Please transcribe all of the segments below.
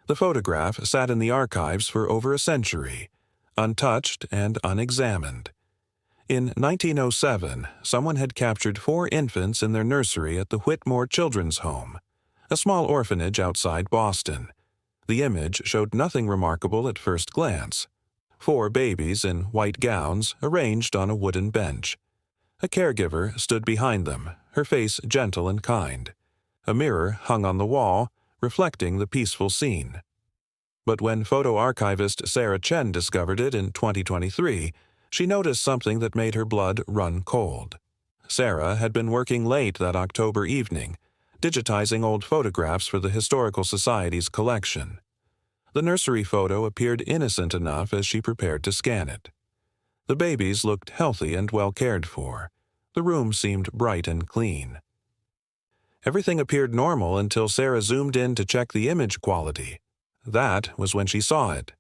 The photograph sat in the archives for over a century, untouched and unexamined. In 1907, someone had captured 4 infants in their nursery at the Whitmore Children's Home, a small orphanage outside Boston. The image showed nothing remarkable at first glance. 4 babies in white gowns arranged on a wooden bench. A caregiver stood behind them, her face gentle and kind. A mirror hung on the wall, reflecting the peaceful scene. But when photo archivist Sarah Chen discovered it in 2023, she noticed something that made her blood run cold. Sarah had been working late that October evening, digitizing old photographs for the Historical Society's collection. The nursery photo appeared innocent enough as she prepared to scan it. The babies looked healthy and well cared for. The room seemed bright and clean. Everything appeared normal until Sarah zoomed in to check the image quality. That was when she saw it.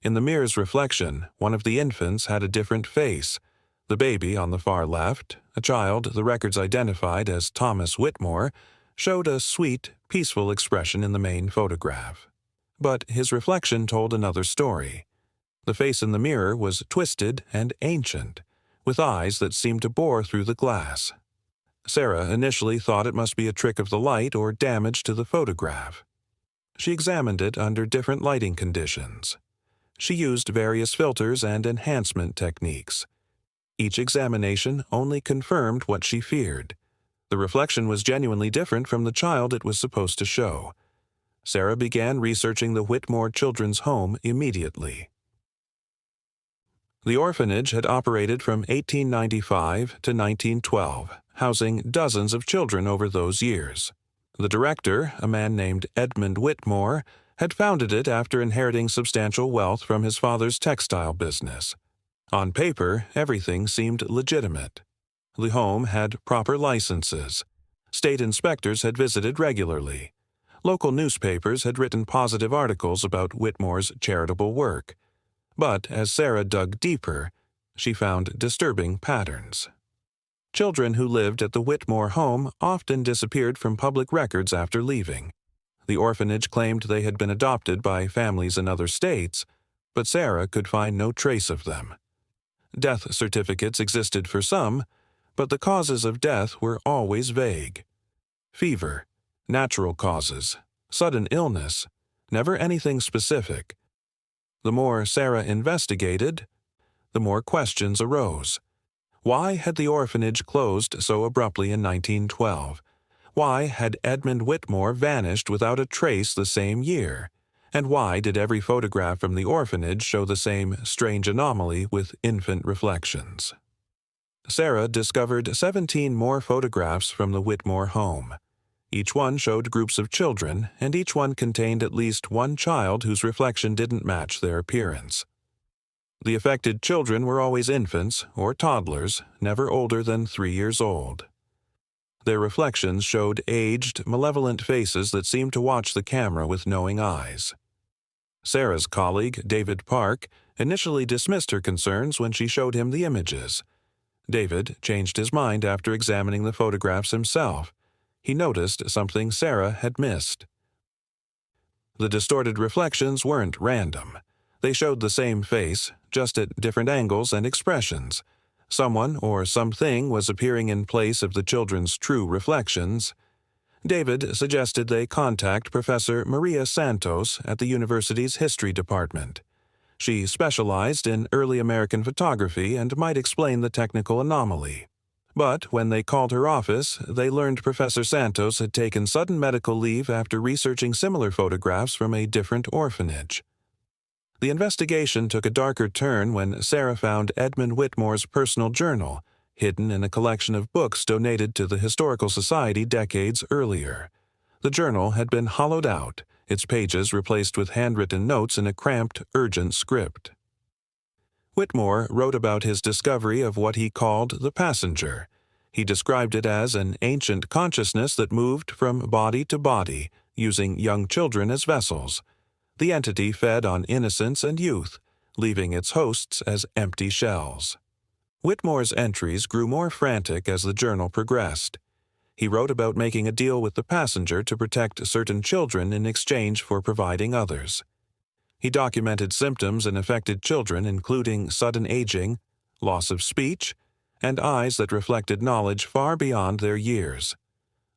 In the mirror's reflection, one of the infants had a different face. The baby on the far left, a child the records identified as Thomas Whitmore, showed a sweet, peaceful expression in the main photograph. But his reflection told another story. The face in the mirror was twisted and ancient, with eyes that seemed to bore through the glass. Sarah initially thought it must be a trick of the light or damage to the photograph. She examined it under different lighting conditions. She used various filters and enhancement techniques. Each examination only confirmed what she feared. The reflection was genuinely different from the child it was supposed to show. Sarah began researching the Whitmore Children's Home immediately. The orphanage had operated from 1895 to 1912, housing dozens of children over those years. The director, a man named Edmund Whitmore, had founded it after inheriting substantial wealth from his father's textile business. On paper, everything seemed legitimate. The home had proper licenses. State inspectors had visited regularly. Local newspapers had written positive articles about Whitmore's charitable work. But as Sarah dug deeper, she found disturbing patterns. Children who lived at the Whitmore home often disappeared from public records after leaving. The orphanage claimed they had been adopted by families in other states, but Sarah could find no trace of them. Death certificates existed for some, but the causes of death were always vague. Fever, natural causes, sudden illness, never anything specific. The more Sarah investigated, the more questions arose. Why had the orphanage closed so abruptly in 1912? Why had Edmund Whitmore vanished without a trace the same year? And why did every photograph from the orphanage show the same strange anomaly with infant reflections? Sarah discovered 17 more photographs from the Whitmore home. Each one showed groups of children, and each one contained at least one child whose reflection didn't match their appearance. The affected children were always infants or toddlers, never older than 3 years old. Their reflections showed aged, malevolent faces that seemed to watch the camera with knowing eyes. Sarah's colleague, David Park, initially dismissed her concerns when she showed him the images. David changed his mind after examining the photographs himself. He noticed something Sarah had missed. The distorted reflections weren't random. They showed the same face, just at different angles and expressions. Someone or something was appearing in place of the children's true reflections. David suggested they contact Professor Maria Santos at the university's history department. She specialized in early American photography and might explain the technical anomaly. But when they called her office, they learned Professor Santos had taken sudden medical leave after researching similar photographs from a different orphanage. The investigation took a darker turn when Sarah found Edmund Whitmore's personal journal, hidden in a collection of books donated to the Historical Society decades earlier. The journal had been hollowed out, its pages replaced with handwritten notes in a cramped, urgent script. Whitmore wrote about his discovery of what he called the passenger. He described it as an ancient consciousness that moved from body to body, using young children as vessels. The entity fed on innocence and youth, leaving its hosts as empty shells. Whitmore's entries grew more frantic as the journal progressed. He wrote about making a deal with the passenger to protect certain children in exchange for providing others. He documented symptoms in affected children, including sudden aging, loss of speech, and eyes that reflected knowledge far beyond their years.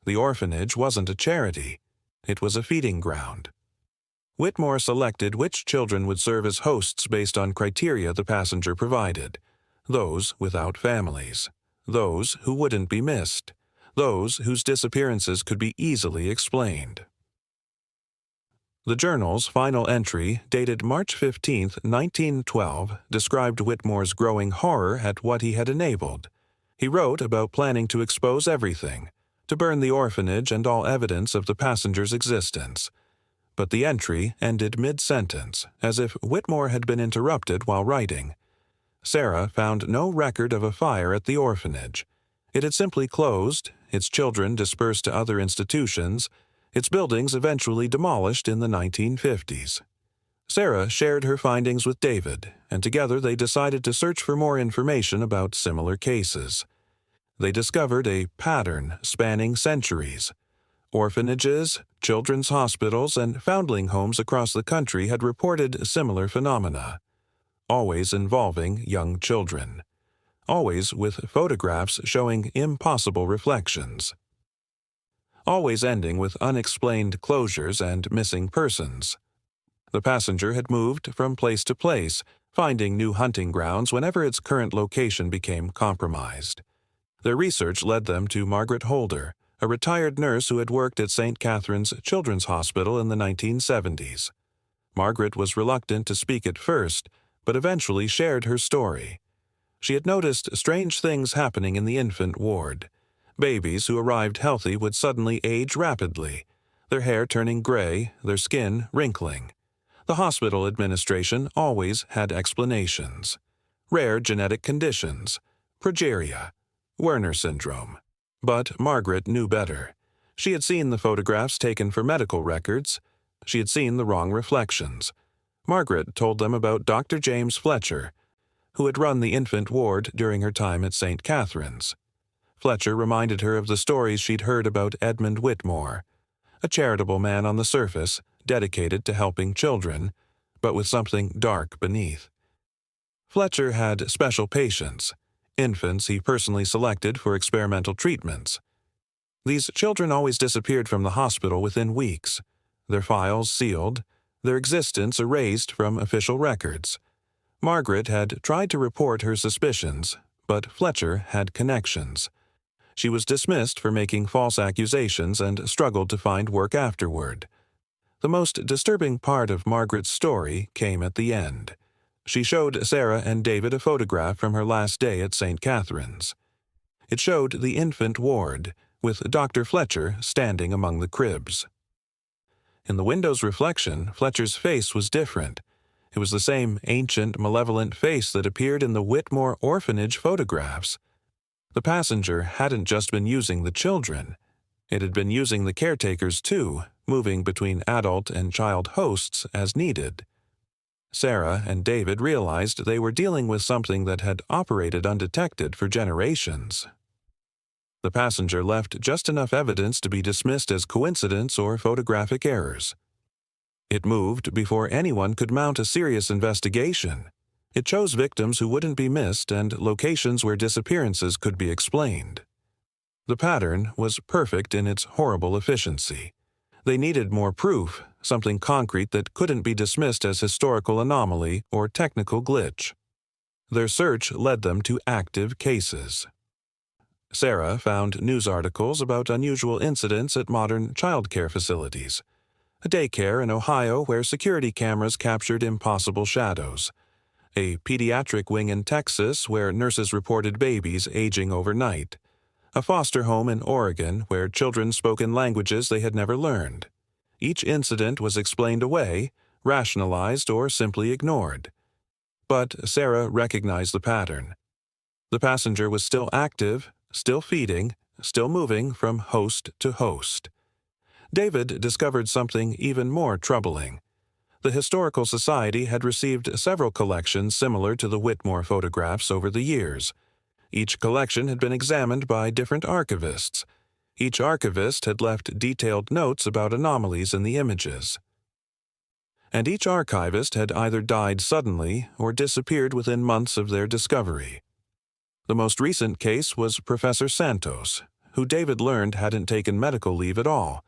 The orphanage wasn't a charity. It was a feeding ground. Whitmore selected which children would serve as hosts based on criteria the passenger provided: those without families, those who wouldn't be missed, those whose disappearances could be easily explained. The journal's final entry, dated March 15, 1912, described Whitmore's growing horror at what he had enabled. He wrote about planning to expose everything, to burn the orphanage and all evidence of the passenger's existence. But the entry ended mid-sentence, as if Whitmore had been interrupted while writing. Sarah found no record of a fire at the orphanage. It had simply closed, its children dispersed to other institutions, its buildings eventually demolished in the 1950s. Sarah shared her findings with David, and together they decided to search for more information about similar cases. They discovered a pattern spanning centuries. Orphanages, children's hospitals, and foundling homes across the country had reported similar phenomena, always involving young children, always with photographs showing impossible reflections, always ending with unexplained closures and missing persons. The passenger had moved from place to place, finding new hunting grounds whenever its current location became compromised. Their research led them to Margaret Holder, a retired nurse who had worked at St. Catherine's Children's Hospital in the 1970s. Margaret was reluctant to speak at first, but eventually shared her story. She had noticed strange things happening in the infant ward. Babies who arrived healthy would suddenly age rapidly, their hair turning gray, their skin wrinkling. The hospital administration always had explanations. Rare genetic conditions, progeria, Werner syndrome. But Margaret knew better. She had seen the photographs taken for medical records. She had seen the wrong reflections. Margaret told them about Dr. James Fletcher, who had run the infant ward during her time at St. Catherine's. Fletcher reminded her of the stories she'd heard about Edmund Whitmore, a charitable man on the surface, dedicated to helping children, but with something dark beneath. Fletcher had special patients, infants he personally selected for experimental treatments. These children always disappeared from the hospital within weeks, their files sealed, their existence erased from official records. Margaret had tried to report her suspicions, but Fletcher had connections. She was dismissed for making false accusations and struggled to find work afterward. The most disturbing part of Margaret's story came at the end. She showed Sarah and David a photograph from her last day at St. Catherine's. It showed the infant ward, with Dr. Fletcher standing among the cribs. In the window's reflection, Fletcher's face was different. It was the same ancient, malevolent face that appeared in the Whitmore orphanage photographs. The passenger hadn't just been using the children. It had been using the caretakers too, moving between adult and child hosts as needed. Sarah and David realized they were dealing with something that had operated undetected for generations. The passenger left just enough evidence to be dismissed as coincidence or photographic errors. It moved before anyone could mount a serious investigation. It chose victims who wouldn't be missed and locations where disappearances could be explained. The pattern was perfect in its horrible efficiency. They needed more proof, something concrete that couldn't be dismissed as historical anomaly or technical glitch. Their search led them to active cases. Sarah found news articles about unusual incidents at modern child care facilities. A daycare in Ohio where security cameras captured impossible shadows. A pediatric wing in Texas where nurses reported babies aging overnight. A foster home in Oregon where children spoke in languages they had never learned. Each incident was explained away, rationalized, or simply ignored. But Sarah recognized the pattern. The passenger was still active, still feeding, still moving from host to host. David discovered something even more troubling. The Historical Society had received several collections similar to the Whitmore photographs over the years. Each collection had been examined by different archivists. Each archivist had left detailed notes about anomalies in the images. And each archivist had either died suddenly or disappeared within months of their discovery. The most recent case was Professor Santos, who David learned hadn't taken medical leave at all.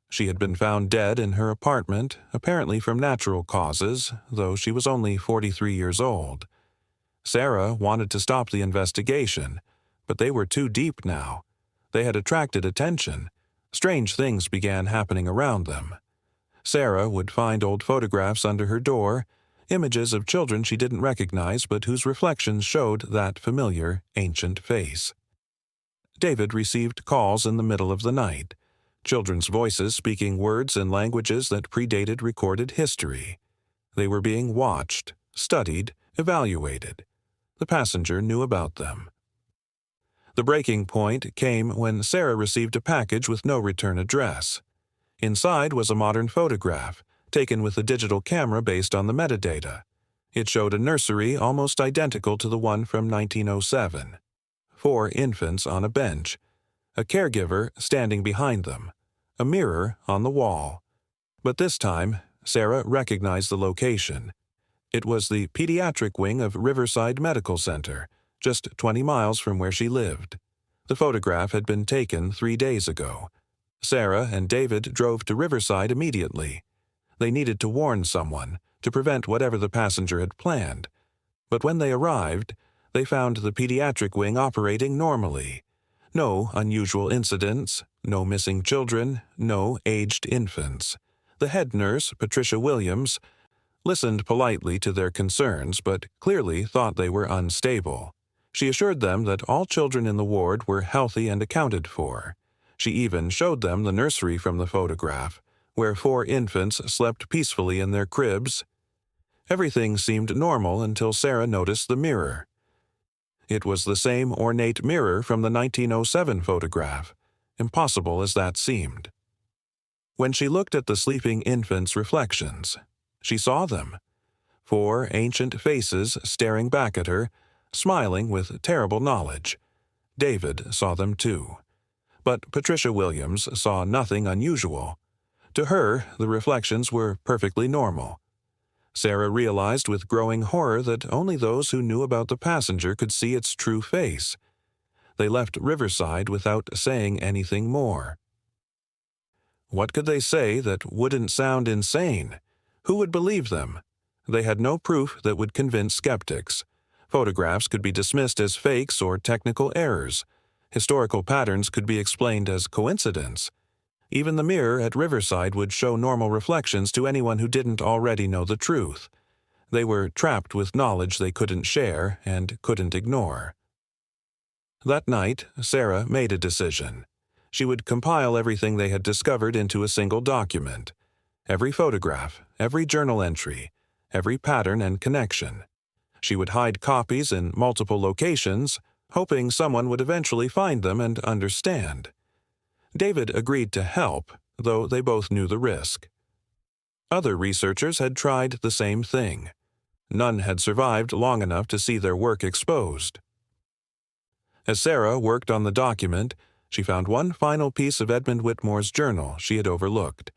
She had been found dead in her apartment, apparently from natural causes, though she was only 43 years old. Sarah wanted to stop the investigation, but they were too deep now. They had attracted attention. Strange things began happening around them. Sarah would find old photographs under her door, images of children she didn't recognize but whose reflections showed that familiar, ancient face. David received calls in the middle of the night, children's voices speaking words and languages that predated recorded history. They were being watched, studied, evaluated. The passenger knew about them. The breaking point came when Sarah received a package with no return address. Inside was a modern photograph, taken with a digital camera based on the metadata. It showed a nursery almost identical to the one from 1907. 4 infants on a bench, a caregiver standing behind them, a mirror on the wall. But this time, Sarah recognized the location. It was the pediatric wing of Riverside Medical Center, just 20 miles from where she lived. The photograph had been taken 3 days ago. Sarah and David drove to Riverside immediately. They needed to warn someone, to prevent whatever the passenger had planned. But when they arrived, they found the pediatric wing operating normally. No unusual incidents, no missing children, no aged infants. The head nurse, Patricia Williams, listened politely to their concerns but clearly thought they were unstable. She assured them that all children in the ward were healthy and accounted for. She even showed them the nursery from the photograph, where 4 infants slept peacefully in their cribs. Everything seemed normal until Sarah noticed the mirror. It was the same ornate mirror from the 1907 photograph, impossible as that seemed. When she looked at the sleeping infants' reflections, she saw them. 4 ancient faces staring back at her, smiling with terrible knowledge. David saw them too. But Patricia Williams saw nothing unusual. To her, the reflections were perfectly normal. Sarah realized with growing horror that only those who knew about the passenger could see its true face. They left Riverside without saying anything more. What could they say that wouldn't sound insane? Who would believe them? They had no proof that would convince skeptics. Photographs could be dismissed as fakes or technical errors. Historical patterns could be explained as coincidence. Even the mirror at Riverside would show normal reflections to anyone who didn't already know the truth. They were trapped with knowledge they couldn't share and couldn't ignore. That night, Sarah made a decision. She would compile everything they had discovered into a single document. Every photograph, every journal entry, every pattern and connection. She would hide copies in multiple locations, hoping someone would eventually find them and understand. David agreed to help, though they both knew the risk. Other researchers had tried the same thing. None had survived long enough to see their work exposed. As Sarah worked on the document, she found one final piece of Edmund Whitmore's journal she had overlooked.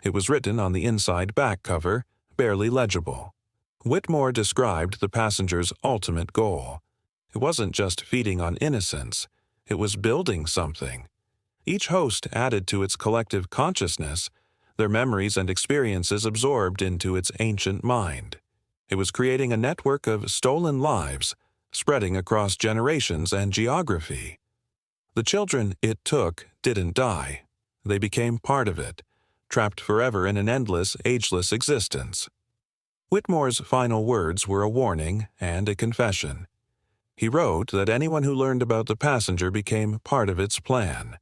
It was written on the inside back cover, barely legible. Whitmore described the passenger's ultimate goal. It wasn't just feeding on innocence. It was building something. Each host added to its collective consciousness, their memories and experiences absorbed into its ancient mind. It was creating a network of stolen lives, spreading across generations and geography. The children it took didn't die. They became part of it, trapped forever in an endless, ageless existence. Whitmore's final words were a warning and a confession. He wrote that anyone who learned about the passenger became part of its plan.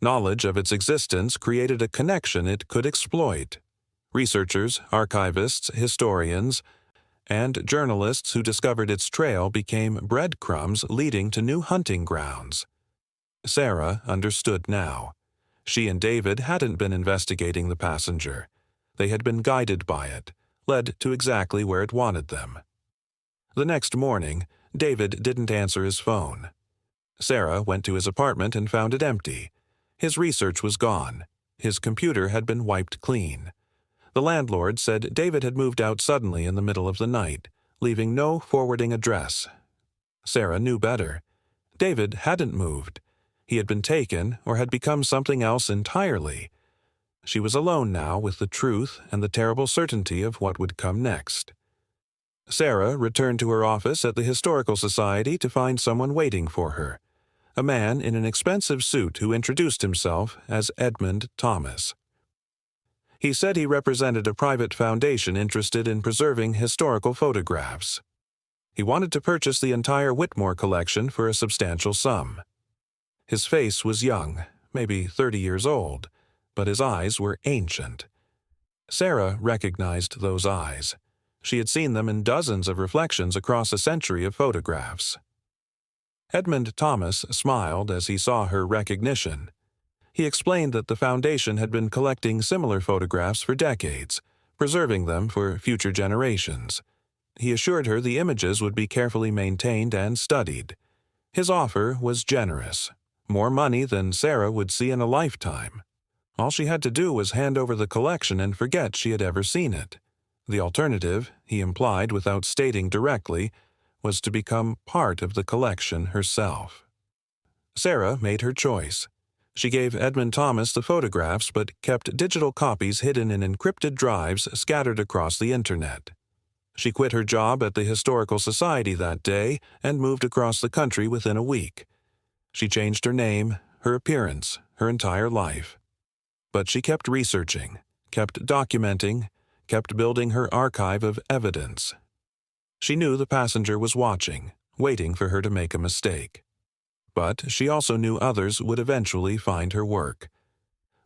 Knowledge of its existence created a connection it could exploit. Researchers, archivists, historians, and journalists who discovered its trail became breadcrumbs leading to new hunting grounds. Sarah understood now. She and David hadn't been investigating the passenger. They had been guided by it, led to exactly where it wanted them. The next morning, David didn't answer his phone. Sarah went to his apartment and found it empty. His research was gone. His computer had been wiped clean. The landlord said David had moved out suddenly in the middle of the night, leaving no forwarding address. Sarah knew better. David hadn't moved. He had been taken or had become something else entirely. She was alone now with the truth and the terrible certainty of what would come next. Sarah returned to her office at the Historical Society to find someone waiting for her, a man in an expensive suit who introduced himself as Edmund Thomas. He said he represented a private foundation interested in preserving historical photographs. He wanted to purchase the entire Whitmore collection for a substantial sum. His face was young, maybe 30 years old, but his eyes were ancient. Sarah recognized those eyes. She had seen them in dozens of reflections across a century of photographs. Edmund Thomas smiled as he saw her recognition. He explained that the foundation had been collecting similar photographs for decades, preserving them for future generations. He assured her the images would be carefully maintained and studied. His offer was generous, more money than Sarah would see in a lifetime. All she had to do was hand over the collection and forget she had ever seen it. The alternative, he implied without stating directly, was to become part of the collection herself. Sarah made her choice. She gave Edmund Thomas the photographs but kept digital copies hidden in encrypted drives scattered across the Internet. She quit her job at the Historical Society that day and moved across the country within a week. She changed her name, her appearance, her entire life. But she kept researching, kept documenting, kept building her archive of evidence. She knew the passenger was watching, waiting for her to make a mistake. But she also knew others would eventually find her work.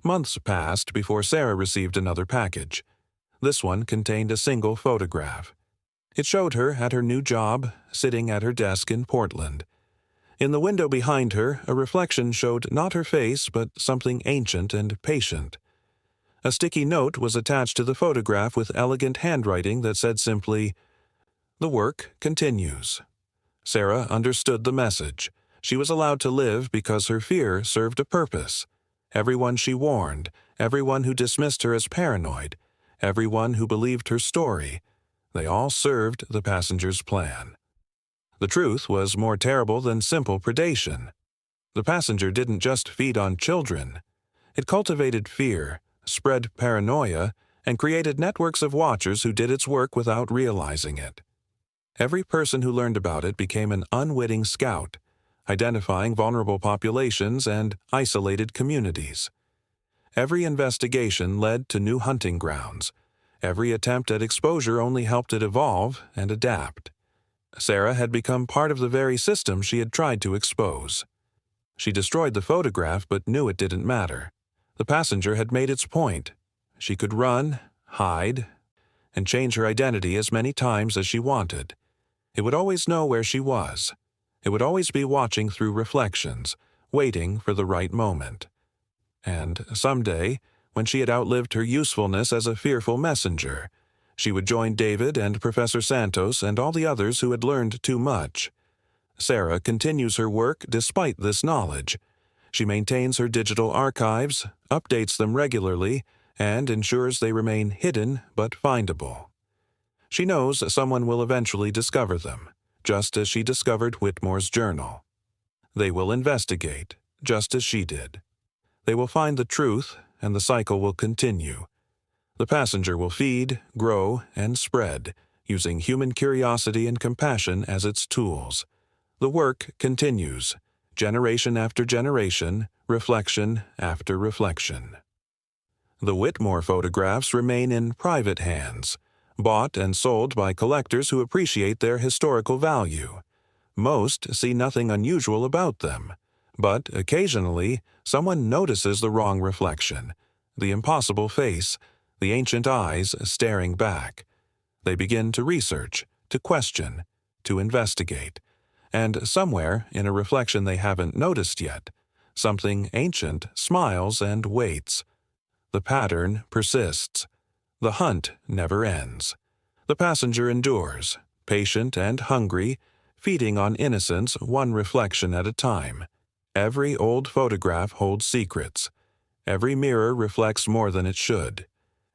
Months passed before Sarah received another package. This one contained a single photograph. It showed her at her new job, sitting at her desk in Portland. In the window behind her, a reflection showed not her face, but something ancient and patient. A sticky note was attached to the photograph with elegant handwriting that said simply, "The work continues." Sarah understood the message. She was allowed to live because her fear served a purpose. Everyone she warned, everyone who dismissed her as paranoid, everyone who believed her story, they all served the passenger's plan. The truth was more terrible than simple predation. The passenger didn't just feed on children. It cultivated fear, spread paranoia, and created networks of watchers who did its work without realizing it. Every person who learned about it became an unwitting scout, identifying vulnerable populations and isolated communities. Every investigation led to new hunting grounds. Every attempt at exposure only helped it evolve and adapt. Sarah had become part of the very system she had tried to expose. She destroyed the photograph but knew it didn't matter. The passenger had made its point. She could run, hide, and change her identity as many times as she wanted. It would always know where she was. It would always be watching through reflections, waiting for the right moment. And someday, when she had outlived her usefulness as a fearful messenger, she would join David and Professor Santos and all the others who had learned too much. Sarah continues her work despite this knowledge. She maintains her digital archives, updates them regularly, and ensures they remain hidden but findable. She knows someone will eventually discover them, just as she discovered Whitmore's journal. They will investigate, just as she did. They will find the truth, and the cycle will continue. The passenger will feed, grow, and spread, using human curiosity and compassion as its tools. The work continues, generation after generation, reflection after reflection. The Whitmore photographs remain in private hands, bought and sold by collectors who appreciate their historical value. Most see nothing unusual about them, but occasionally someone notices the wrong reflection, the impossible face, the ancient eyes staring back. They begin to research, to question, to investigate, and somewhere in a reflection they haven't noticed yet, something ancient smiles and waits. The pattern persists. The hunt never ends. The passenger endures, patient and hungry, feeding on innocence one reflection at a time. Every old photograph holds secrets. Every mirror reflects more than it should.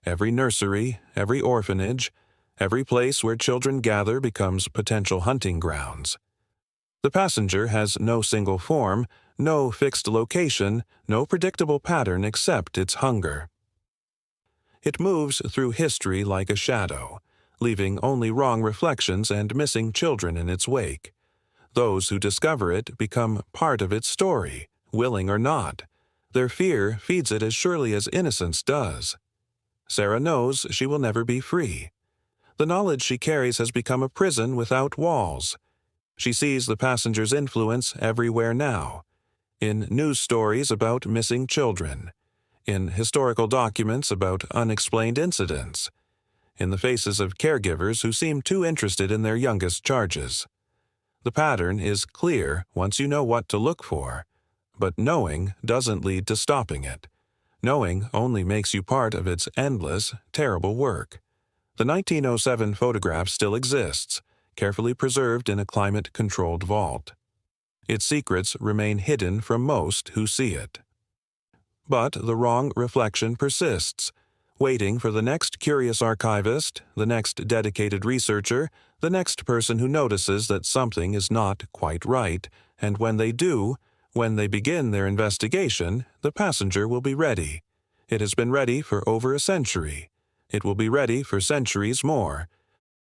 Every nursery, every orphanage, every place where children gather becomes potential hunting grounds. The passenger has no single form, no fixed location, no predictable pattern except its hunger. It moves through history like a shadow, leaving only wrong reflections and missing children in its wake. Those who discover it become part of its story, willing or not. Their fear feeds it as surely as innocence does. Sarah knows she will never be free. The knowledge she carries has become a prison without walls. She sees the passenger's influence everywhere now. In news stories about missing children. In historical documents about unexplained incidents. In the faces of caregivers who seem too interested in their youngest charges. The pattern is clear once you know what to look for, but knowing doesn't lead to stopping it. Knowing only makes you part of its endless, terrible work. The 1907 photograph still exists, carefully preserved in a climate-controlled vault. Its secrets remain hidden from most who see it. But the wrong reflection persists, waiting for the next curious archivist, the next dedicated researcher, the next person who notices that something is not quite right, and when they do, when they begin their investigation, the passenger will be ready. It has been ready for over a century. It will be ready for centuries more,